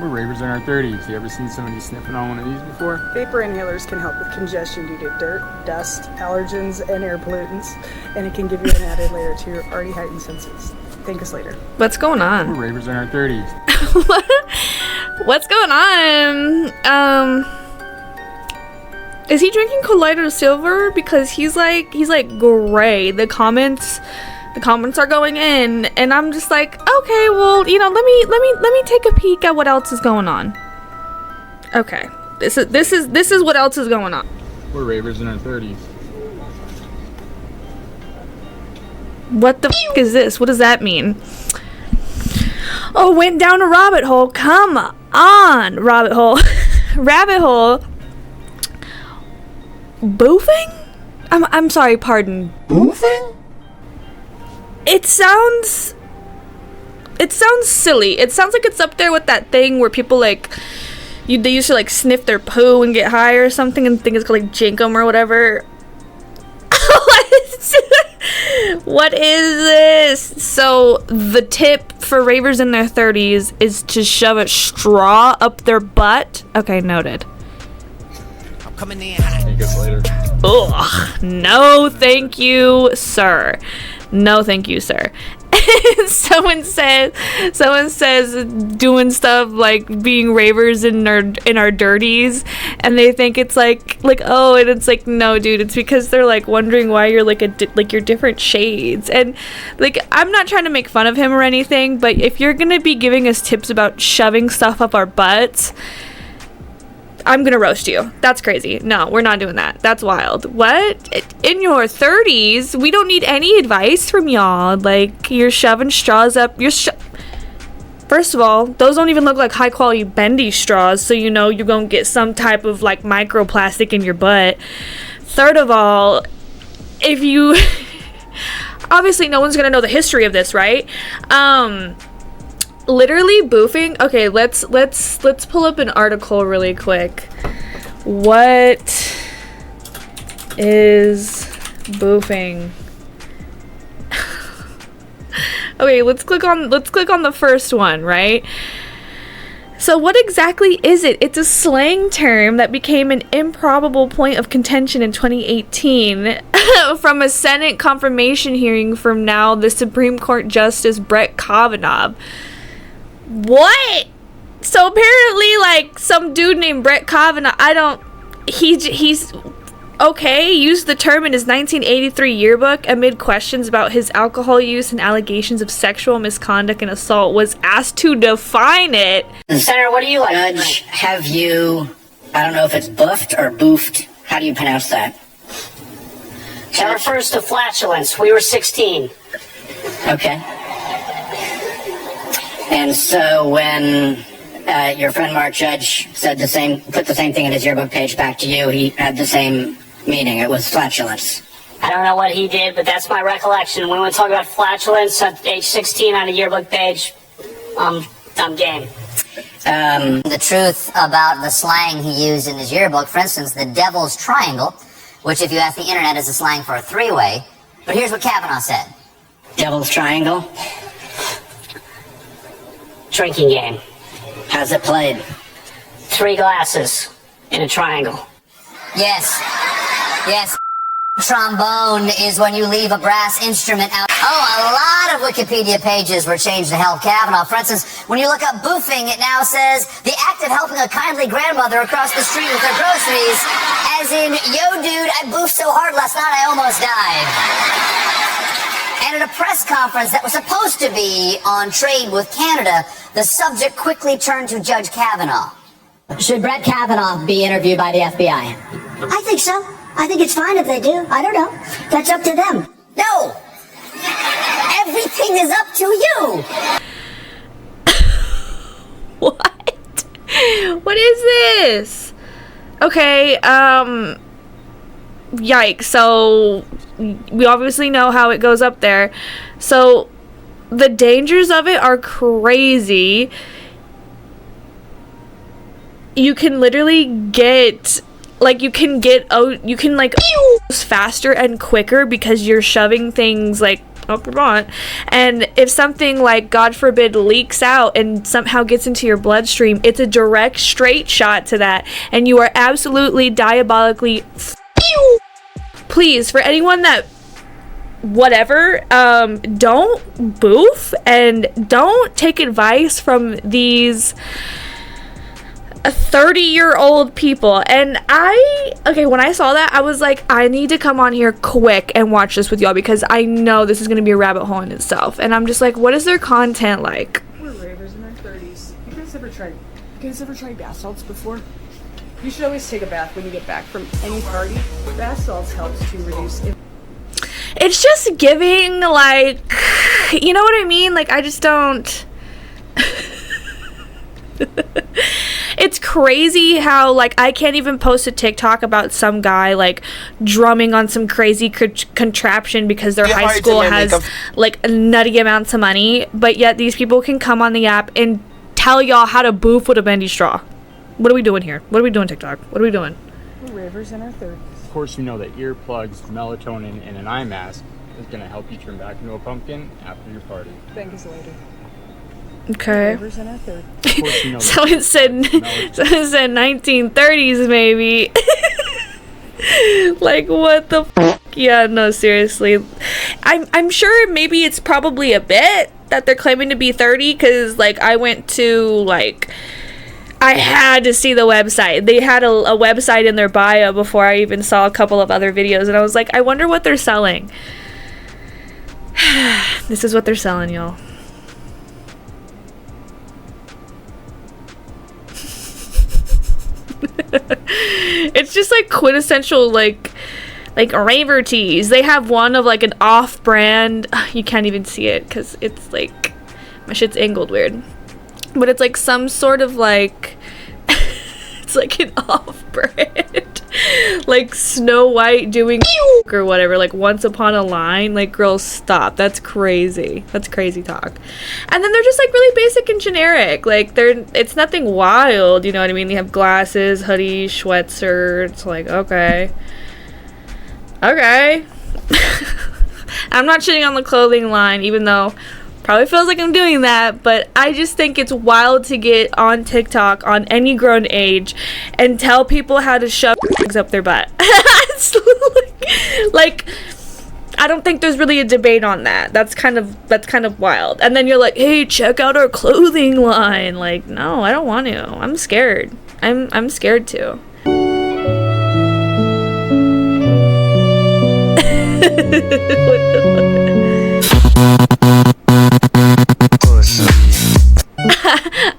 We're ravers in our 30s. You ever seen somebody sniffing on one of these before? Vapor inhalers can help with congestion due to dirt, dust, allergens, and air pollutants, and it can give you an added layer to your already heightened senses. Thank us later. What's going on? We're ravers in our 30s. What's going on? Is he drinking Collider Silver? Because he's like gray. The comments are going in, and I'm just like, okay, well, you know, let me take a peek at what else is going on. Okay, this is what else is going on. We're ravers in our 30s. What the f is this? What does that mean? Oh, went down a rabbit hole. Come on, rabbit hole. Rabbit hole. Boofing? I'm sorry, pardon. Boofing? It sounds silly. It sounds like it's up there with that thing where people like they used to like sniff their poo and get high or something and think it's called like jinkum or whatever. What is this? So the tip for ravers in their 30s is to shove a straw up their butt. Okay, noted. I'm coming in hot. Thank us later. Ugh, no thank you, sir. No thank you, sir. someone says doing stuff like being ravers in our dirties, and they think it's like oh, and it's like, no dude, it's because they're like wondering why you're like you're different shades. And like, I'm not trying to make fun of him or anything, but if you're gonna be giving us tips about shoving stuff up our butts, I'm gonna roast you. That's crazy. No, we're not doing that. That's wild. What? In your 30s? We don't need any advice from y'all. Like, you're shoving straws up. First of all, those don't even look like high quality bendy straws, so you know you're gonna get some type of like microplastic in your butt. Third of all, if you obviously no one's gonna know the history of this, right? Literally boofing. Okay, let's pull up an article really quick. What is boofing? Okay, let's click on the first one, right? So what exactly is it? It's a slang term that became an improbable point of contention in 2018 from a Senate confirmation hearing from now the Supreme Court Justice Brett Kavanaugh. What? So apparently, like, some dude named Brett Kavanaugh, he's okay, used the term in his 1983 yearbook amid questions about his alcohol use and allegations of sexual misconduct and assault, was asked to define it. Senator, what do you like? Judge, have you, I don't know if it's buffed or boofed. How do you pronounce that? That refers to flatulence. We were 16. Okay. And so when your friend Mark Judge said put the same thing in his yearbook page back to you, he had the same meaning. It was flatulence. I don't know what he did, but that's my recollection. When we talk about flatulence at age 16 on a yearbook page, I'm game. The truth about the slang he used in his yearbook, for instance, the devil's triangle, which if you ask the internet is a slang for a three-way. But here's what Kavanaugh said. Devil's triangle? Drinking game. How's it played? 3 glasses in a triangle. Yes. Trombone is when you leave a brass instrument out. Oh, a lot of Wikipedia pages were changed to help Kavanaugh. For instance, when you look up boofing, it now says the act of helping a kindly grandmother across the street with her groceries, as in, yo dude, I boofed so hard last night I almost died. And at a press conference that was supposed to be on trade with Canada, the subject quickly turned to Judge Kavanaugh. Should Brett Kavanaugh be interviewed by the FBI? I think so. I think it's fine if they do. I don't know. That's up to them. No! Everything is up to you! What? What is this? Okay, yikes. So we obviously know how it goes up there. So the dangers of it are crazy. You can literally get faster and quicker because you're shoving things like up your butt. And if something like, God forbid, leaks out and somehow gets into your bloodstream, it's a direct straight shot to that, and you are absolutely diabolically please, for anyone that whatever, don't boof and don't take advice from these 30-year-old people. And when I saw that, I was like, I need to come on here quick and watch this with y'all, because I know this is going to be a rabbit hole in itself. And I'm just like, what is their content like? We're ravers in our 30s. You guys ever tried bath salts before? You should always take a bath when you get back from any party. Bath salts helps to reduce It's just giving, like, you know what I mean? Like, I just don't. It's crazy how, like, I can't even post a TikTok about some guy, like, drumming on some crazy contraption because their high school has, like, nutty amounts of money, but yet these people can come on the app and tell y'all how to boof with a bendy straw. What are we doing here? What are we doing, TikTok? What are we doing? We're ravers in our 30s. Of course, you know that earplugs, melatonin, and an eye mask is going to help you turn back into a pumpkin after your party. Thank us later. Okay. Ravers in our 30s. Of course, you know So it said 1930s maybe. Like, what the f? Yeah, no, seriously. I'm sure maybe it's probably a bit that they're claiming to be 30, because, like, I went to, like, I had to see the website. They had a website in their bio before I even saw a couple of other videos, and I was like, I wonder what they're selling. This is what they're selling, y'all. It's just like quintessential, like raver tees. They have one of like an off-brand, you can't even see it because it's like, my shit's angled weird, but it's like some sort of like it's like an off-brand like Snow White doing or whatever, like Once Upon a Line. Like, girls, stop. That's crazy. That's crazy talk. And then they're just like really basic and generic. Like, it's nothing wild, you know what I mean? They have glasses, hoodies, sweatshirts. Like, okay. I'm not shitting on the clothing line, even though probably feels like I'm doing that, but I just think it's wild to get on TikTok on any grown age and tell people how to shove things up their butt. It's like, I don't think there's really a debate on that. That's kind of wild. And then you're like, hey, check out our clothing line. Like, no, I don't want to. I'm scared. I'm scared too.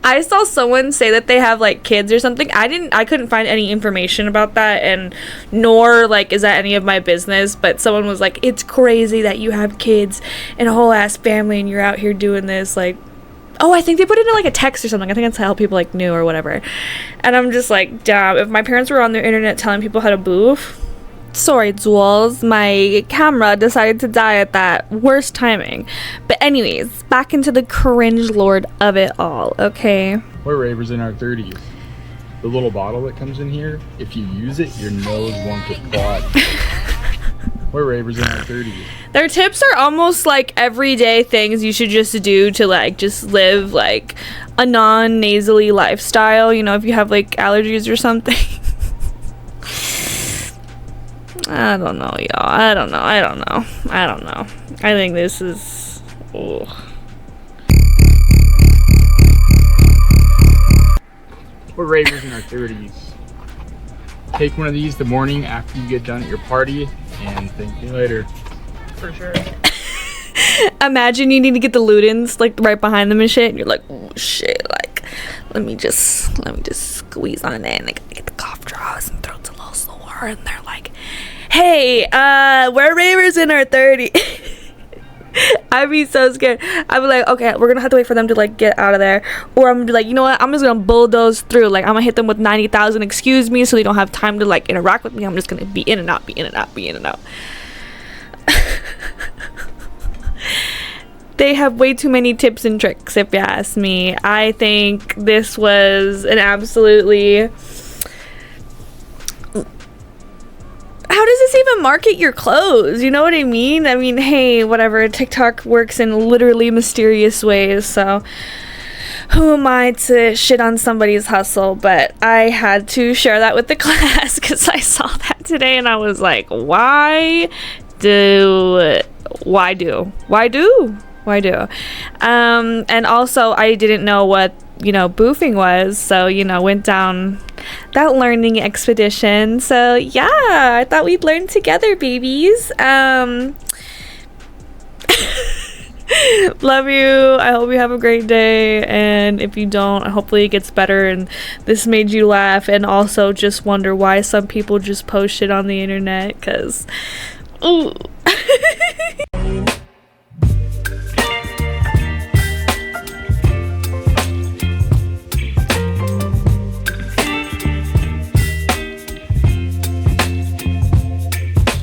I saw someone say that they have like kids or something. I couldn't find any information about that, and nor like is that any of my business, but someone was like, it's crazy that you have kids and a whole ass family and you're out here doing this. Like, oh, I think they put it in like a text or something. I think that's how people like knew or whatever. And I'm just like, damn, if my parents were on their internet telling people how to boof. Sorry, Jules, my camera decided to die at that worst timing. But anyways, back into the cringe lord of it all, okay? We're ravers in our 30s. The little bottle that comes in here, if you use it, your nose won't get clogged. We're ravers in our 30s. Their tips are almost like everyday things you should just do to like just live like a non-nasally lifestyle, you know, if you have like allergies or something. I don't know, y'all. I don't know. I think this is... Ugh. We're ravers in our 30s. Take one of these the morning after you get done at your party, and thank you later. For sure. Imagine you need to get the Ludens like right behind them and shit, and you're like, oh shit, like let me just squeeze on it, and I gotta get the cough drops and throat's a little sore, and they're like, hey, we're ravers in our 30s. I'd be so scared. I'd be like, okay, we're gonna have to wait for them to like get out of there, or I'm gonna be like, you know what, I'm just gonna bulldoze through. Like, I'm gonna hit them with 90,000 excuse me, so they don't have time to like interact with me. I'm just gonna be in and out. They have way too many tips and tricks, if you ask me. I think this was an absolutely... how does this even market your clothes? You know what I mean? I mean, hey, whatever. TikTok works in literally mysterious ways, so who am I to shit on somebody's hustle? But I had to share that with the class because I saw that today and I was like, why do? And also I didn't know what, boofing was, so, went down that learning expedition. So yeah, I thought we'd learn together, babies. Love you. I hope you have a great day, and if you don't, hopefully it gets better and this made you laugh, and also just wonder why some people just post shit on the internet, because ooh.